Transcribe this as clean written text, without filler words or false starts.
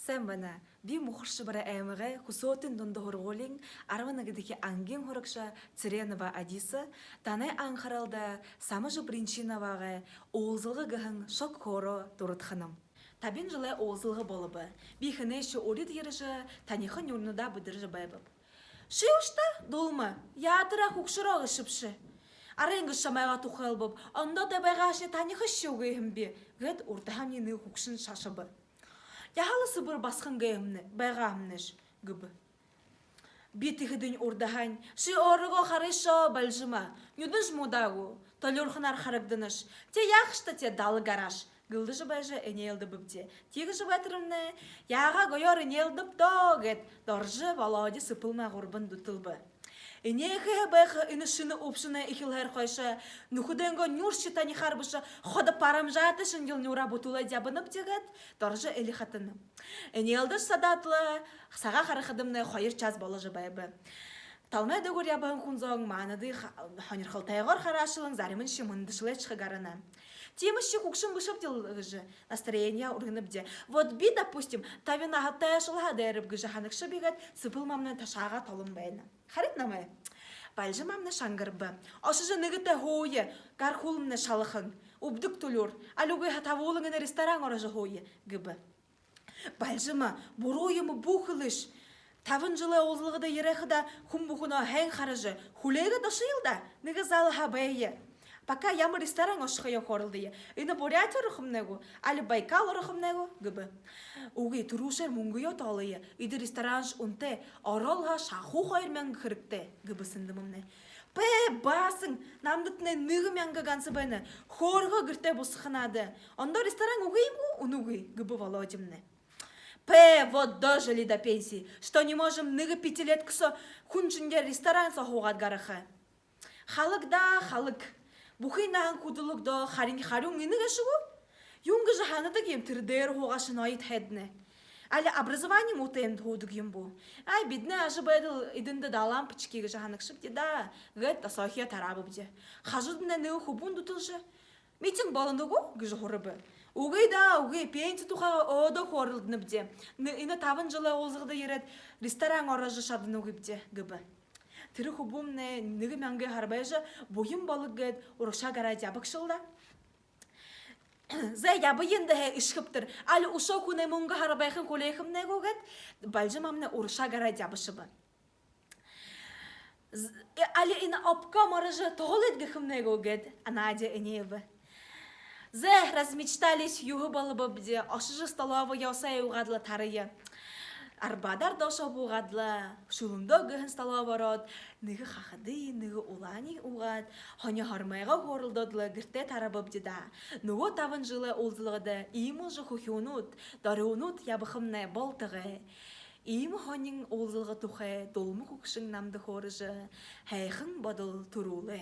Sen bana bir muhırşı bara ämege husotin donda horgolin arvanagidiki angin horokşa Tsirenova Adisa tanay Ankaralda samajı Brinchinova'ga oğuzılğı gıhın şok horo durutxanım. Табин жылай оғызылғы болыбы. Бейхіне ші орид еріжі танихын юрнуда бұдыржы байбып. Ши ұшта долмы, ятыра хукшырақ ішіпші. Арайнгы шамайға тұқыл бұп, онда да байғашы танихы шеуге ембе, ғыд ортахамнені хукшын шашыбы. Яхалы сыбыр басқын байғамныш гүбі. Бетіхідің ордахань, ши орығы қарайша бәлжіма, нүдің жмудағу, толерхынар қарагдыныш, те яқышта те далы гараж. Гылды жыбайжы энелді бүбде. Тегі жыбайтырымны, яға гойор энелді бдогет, доржы Володи сыпылма ғұрбын дүтілбі. Энеғі байқы үнішіні опшыны ихілхер қойшы, нүхуденго нүрші тани харбышы, ходы парам жаты шынгіл нүра бұтулай дябынып дегет, доржы әлі қатыны. Энелді садатлы, саға қарықыдымны қойыр час болы жыбайбы. Талмай дөгір ябығын құнзоң, маңыды ханыр қылтайғыр қарашылың зарымын шымындышылай шығарына. Темышчи кукшым бышып делгыжы, настроение ургынып де. Вот би, допустим, тавина хатая шылға дәріп гыжы ханықшы бегет, сыпыл мамны ташаға талым байына. Харит намай? Бәлжі мамны шаңғырбы. Ашыжы нігіті хойы, гархулымны шалықын. Убдық төлір, алугай хатаволыңын ресторан оражы хойы гыбы. Бәлжі ма, боройымы бұқылыш. Тавын жылы оғызылғыда ерекіда хумбухына хәң қарыжы. Хулейгі дашылда, нігі залыға байы. Пока ямы ресторан ошқая хорылды. Ина Бурятия рухымнегу, али Байкал рухымнегу гыбы. Уги турушер мунгуя талые. Иди ресторанш унте аралға шаху хайрмен кірікті гыбы сындымымны. Пэ басың, намдытны ныгы мянга гансы байны. Хорға гірте бұсықынады. Онда ресторан угейму, унугей гыбы Володимны. Пэ, вот дожили до пенсии, что не можем ныгы 5 лет ксо хунчынде ресторан сахуғат гарахы. Халық да, халық. Бухинахан кудулукдо харюң иныга шугу? Юнга жаханада кем тирдер хоғашын айт хедне. Али образование мутаем тудуг юмбу. Ай, бидне ажы байдыл идинді да лампочкиga жаханық шып деда, гәт тасахия тарабы бде. Хажудына неу хубун дутылжы. Митинг балындыгу гыжы хорыбы. Угай да, угай пенсі тухаға ода хорылдыны бде. Ина тавын жылы олзығды ерет ресторан оражы шадыны гыбде гыбы. Тірі хубумны нігі мәңгі харбайжы бойым балық гәд ұрықша ғара дябық шылда. Зай ябы енді ішкіптір. Алі ұша күні мұңғы харбайқын колейқым нәгі гәд бәлжі мамны ұрықша ғара дябышыбы. Алі іні апқа марыжы тоғыл едгіхім нәгі гәд анадя әнебі. Зай размечтались юғы балыбы бде ашыжы столовы яусай уғадылы тарыйы. Арбадар доша буғадла, шулымда гыхын стала барад, ныгы хахады, ныгы улани уғад, ханя хармайға хорылдадлы гірте тарабып деда. Нуғы тавын жылы олзылығыды, имыл жы хухионут, дарионут ябықымны балтығы. Имы ханин олзылығы тұхы, долмы хукшың намды хорыжы, хайхын бадыл турулы.